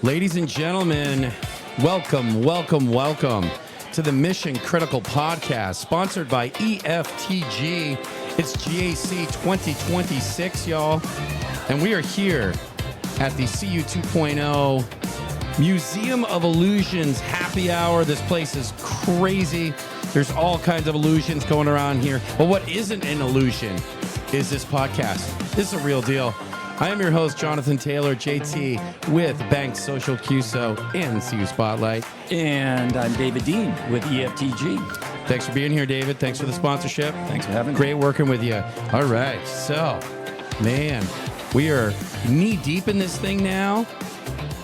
Ladies and gentlemen, welcome to the Mission Critical Podcast, sponsored by EFTG. It's GAC 2026, y'all. And we are here at the CU 2.0 Museum of Illusions Happy Hour. This place is crazy. There's all kinds of illusions going around here. But what isn't an illusion is this podcast. This is a real deal. I am your host, Jonathan Taylor, JT, with Bank Social QSO and CU Spotlight. And I'm David Dean with EFTG. Thanks for being here, David. Thanks for the sponsorship. Thanks for having me. Great working with you. All right. So, man, we are knee deep in this thing now.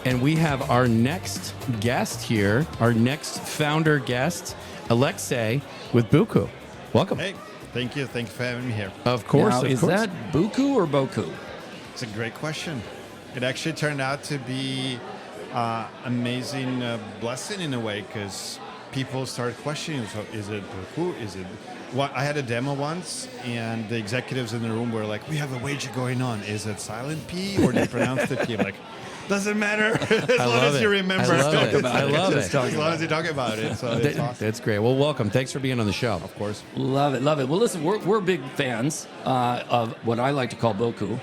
And we have our next guest here, our next founder guest, Alexey with Boucoup. Welcome. Hey, thank you. Thanks for having me here. Of course. Now, is that Boucoup or Boucoup? It's a great question. It actually turned out to be amazing blessing in a way, because people started questioning, so is it Boucoup? Is it... Well, I had a demo once, and the executives in the room were like, we have a wager going on. Is it silent P or do you pronounce the P? I'm like, doesn't matter as long as you remember. I love it. As long as you talk about it. So it's awesome. That's great. Well, welcome. Thanks for being on the show. Of course. Love it. Well, listen, we're big fans of what I like to call Boucoup.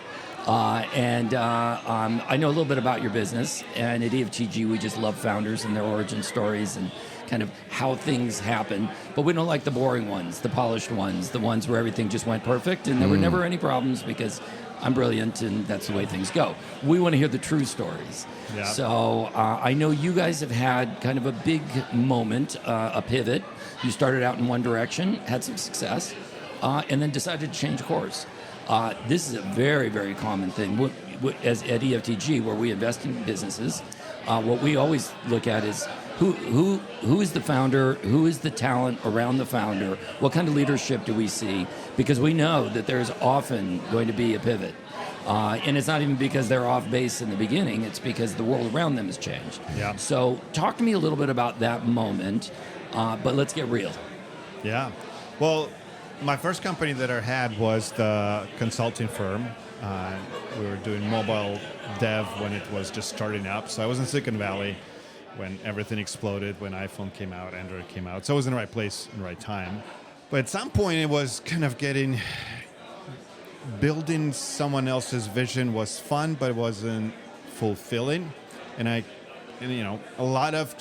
I know a little bit about your business, and at EFTG we just love founders and their origin stories and kind of how things happen. But we don't like the boring ones, the polished ones, the ones where everything just went perfect and there were never any problems because I'm brilliant and that's the way things go. We want to hear the true stories. Yeah. So I know you guys have had kind of a big moment, a pivot. You started out in one direction, had some success, and then decided to change course. This is a very, very common thing. As at EFTG, where we invest in businesses, what we always look at is who is the founder, who is the talent around the founder, what kind of leadership do we see? Because we know that there's often going to be a pivot. And it's not even because they're off base in the beginning, it's because the world around them has changed. Yeah. So talk to me a little bit about that moment, but let's get real. Yeah. Well, my first company that I had was the consulting firm. We were doing mobile dev when it was just starting up. So I was in Silicon Valley when everything exploded, when iPhone came out, Android came out. So I was in the right place in the right time. But at some point it was kind of building someone else's vision was fun, but it wasn't fulfilling. And a lot of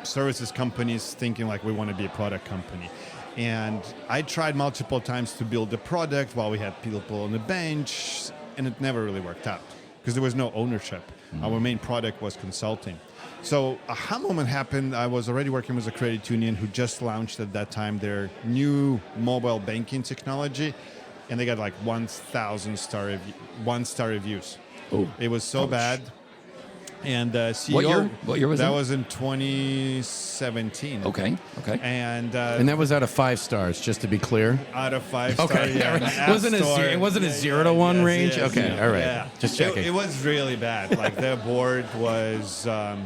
services companies thinking like we want to be a product company. And I tried multiple times to build the product while we had people on the bench, and it never really worked out because there was no ownership. Our main product was consulting. So a aha moment happened. I was already working with a credit union who just launched at that time their new mobile banking technology, and they got like 1,000 one-star reviews. Oh, it was so bad. And CEO, What year was that? That was in 2017. Okay. And that was out of 5 stars, just to be clear. out of 5 stars. Okay. Yeah. It wasn't a 0 to 1 range? Yes, Okay, all right. Yeah. Just checking. It was really bad. Like the board was, the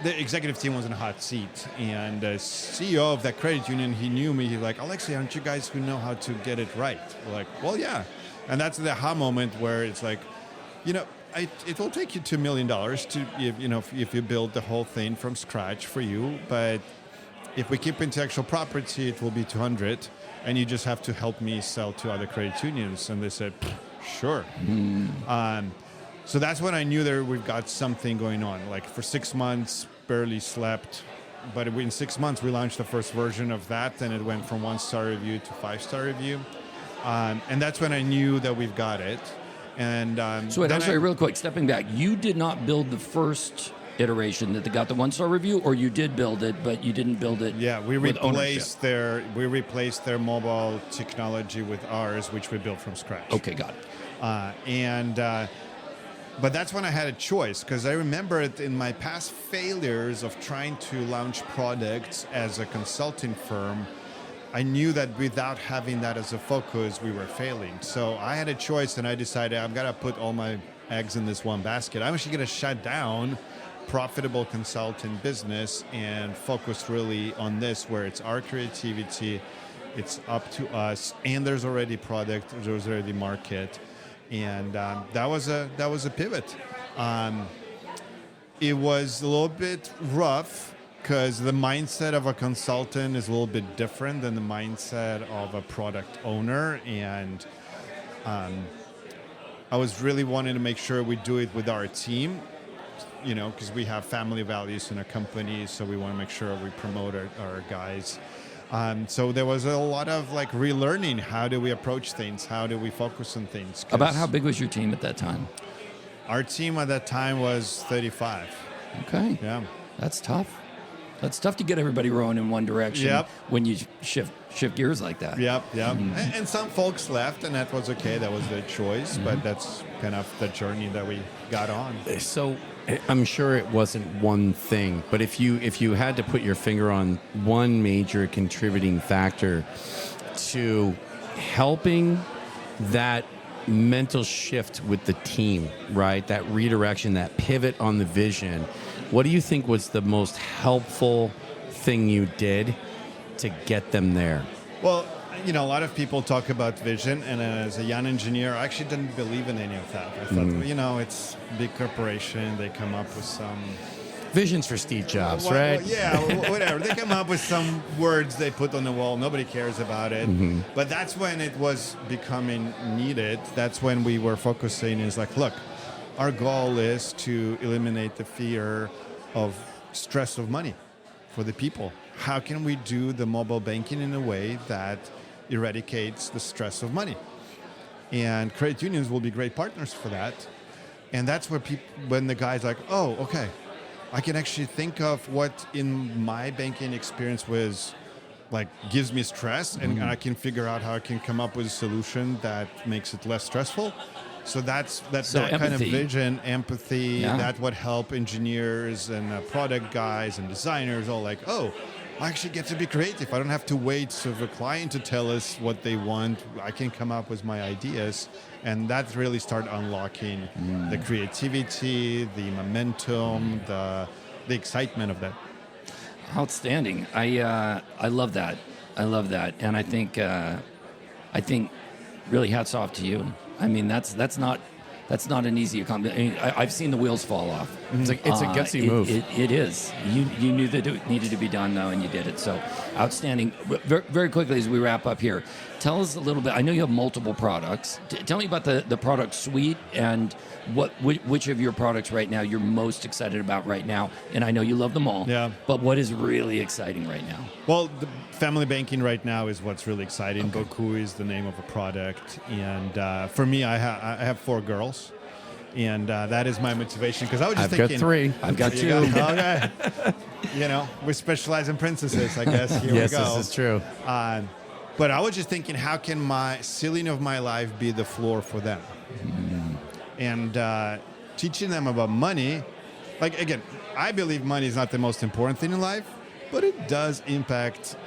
executive team was in a hot seat. And the CEO of that credit union, he knew me. He's like, Alexey, aren't you guys who know how to get it right? We're like, well, yeah. And that's the aha moment where it's like, it will take you $2 million if you build the whole thing from scratch for you. But if we keep intellectual property, it will be 200, and you just have to help me sell to other credit unions. And they said, sure. So that's when I knew that we've got something going on. Like for 6 months, barely slept. But in 6 months, we launched the first version of that, and it went from 1-star review to 5-star review. And that's when I knew that we've got it. And so wait, I'm sorry, real quick, stepping back. You did not build the first iteration that got the 1-star review, or you did build it, but you didn't build it. Yeah, we with replaced their mobile technology with ours, which we built from scratch. Okay, got it. But that's when I had a choice, because I remember it in my past failures of trying to launch products as a consulting firm. I knew that without having that as a focus, we were failing. So I had a choice, and I decided I've got to put all my eggs in this one basket. I'm actually going to shut down profitable consulting business and focus really on this, where it's our creativity, it's up to us, and there's already product, there's already market. And that was a pivot. It was a little bit rough because the mindset of a consultant is a little bit different than the mindset of a product owner. And I was really wanting to make sure we do it with our team, because we have family values in our company. So we want to make sure we promote our guys. So there was a lot of relearning. How do we approach things? How do we focus on things? About how big was your team at that time? Our team at that time was 35. Okay. Yeah. That's tough. That's tough to get everybody rowing in one direction when you shift gears like that. Yep. And some folks left, and that was okay. That was their choice, but that's kind of the journey that we got on. So I'm sure it wasn't one thing, but if you had to put your finger on one major contributing factor to helping that mental shift with the team, right? That redirection, that pivot on the vision. What do you think was the most helpful thing you did to get them there? Well, a lot of people talk about vision, and as a young engineer, I actually didn't believe in any of that. I thought, it's big corporation. They come up with some visions for Steve Jobs, right? Whatever. They come up with some words they put on the wall. Nobody cares about it. But that's when it was becoming needed. That's when we were focusing is look, our goal is to eliminate the fear of stress of money for the people. How can we do the mobile banking in a way that eradicates the stress of money? And credit unions will be great partners for that. And that's where when the guy's oh, okay, I can actually think of what in my banking experience was gives me stress, and I can figure out how I can come up with a solution that makes it less stressful. So that's that kind of vision, empathy. That would help engineers and product guys and designers all oh, I actually get to be creative. I don't have to wait for the client to tell us what they want. I can come up with my ideas, and that really started unlocking the creativity, the momentum, the excitement of that. Outstanding. I love that. And I think really hats off to you. I mean, that's not an easy accomplishment. I've seen the wheels fall off. It's a gutsy move. It is. You knew that it needed to be done, though, and you did it. So outstanding. Very, very quickly as we wrap up here, tell us a little bit. I know you have multiple products. Tell me about the product suite and which of your products right now you're most excited about right now. And I know you love them all. Yeah. But what is really exciting right now? Well, the family banking right now is what's really exciting. Okay. Boucoup is the name of a product. And for me, I have 4 girls. And that is my motivation, because I was just thinking... I've got 3. I've got 2. Okay. We specialize in princesses, I guess. Here yes, we go. This is true. But I was just thinking, how can my ceiling of my life be the floor for them? And teaching them about money, again, I believe money is not the most important thing in life, but it does impact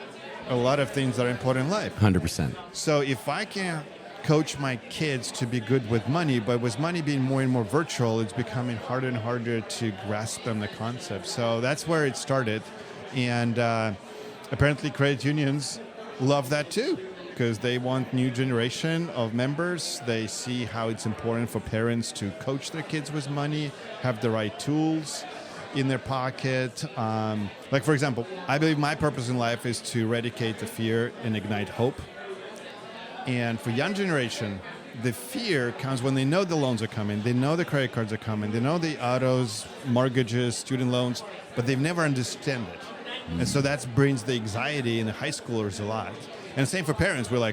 a lot of things that are important in life. 100%. So if I can coach my kids to be good with money, but with money being more and more virtual, it's becoming harder and harder to grasp them the concept. So that's where it started. And apparently credit unions love that too, because they want new generation of members. They see how it's important for parents to coach their kids with money, have the right tools in their pocket. For example, I believe my purpose in life is to eradicate the fear and ignite hope. And for young generation, the fear comes when they know the loans are coming, they know the credit cards are coming, they know the autos, mortgages, student loans, but they've never understand it. And so that brings the anxiety in the high schoolers a lot. And same for parents. We're well,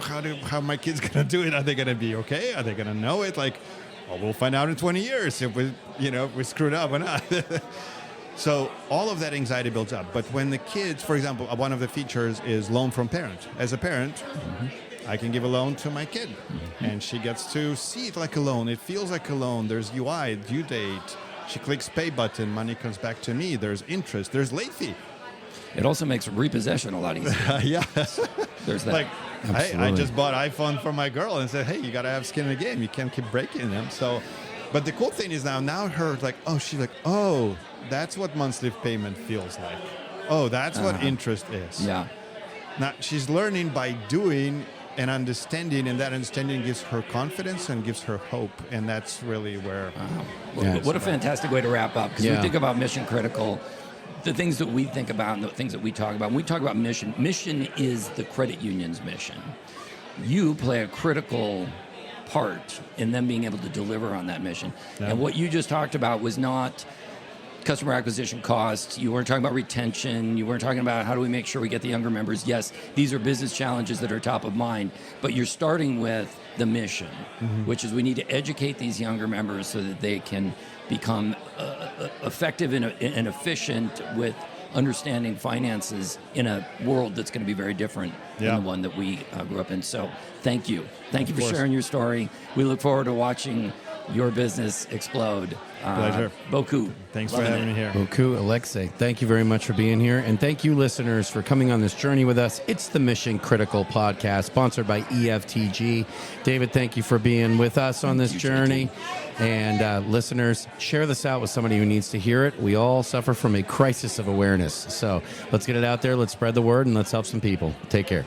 how are my kids going to do it? Are they going to be okay? Are they going to know it? We'll find out in 20 years if we screwed up or not. So all of that anxiety builds up. But when the kids, for example, one of the features is loan from parent. As a parent, I can give a loan to my kid, and she gets to see it like a loan. It feels like a loan. There's UI, due date. She clicks pay button, money comes back to me. There's interest. There's late fee. It also makes repossession a lot easier. Yeah. There's that. I just bought iPhone for my girl and said, hey, you got to have skin in the game. You can't keep breaking them. So, but the cool thing is now her that's what monthly payment feels like. Oh, that's what interest is. Yeah. Now she's learning by doing an understanding, and that understanding gives her confidence and gives her hope, and that's really where. Yeah. What a fantastic way to wrap up, because we think about mission critical. The things that we think about and the things that we talk about. When we talk about mission is the credit union's mission. You play a critical part in them being able to deliver on that mission. Yeah. And what you just talked about was not customer acquisition costs. You weren't talking about retention. You weren't talking about how do we make sure we get the younger members. Yes, these are business challenges that are top of mind, but you're starting with the mission, which is we need to educate these younger members so that they can become effective and efficient with understanding finances in a world that's going to be very different than the one that we grew up in. So thank you. Thank you for sharing your story. We look forward to watching your business explode. Pleasure. Boucoup. Thanks for having me here. Boucoup, Alexey, thank you very much for being here. And thank you, listeners, for coming on this journey with us. It's the Mission Critical Podcast, sponsored by EFTG. David, thank you for being with us on this journey. And listeners, share this out with somebody who needs to hear it. We all suffer from a crisis of awareness. So let's get it out there. Let's spread the word, and let's help some people. Take care.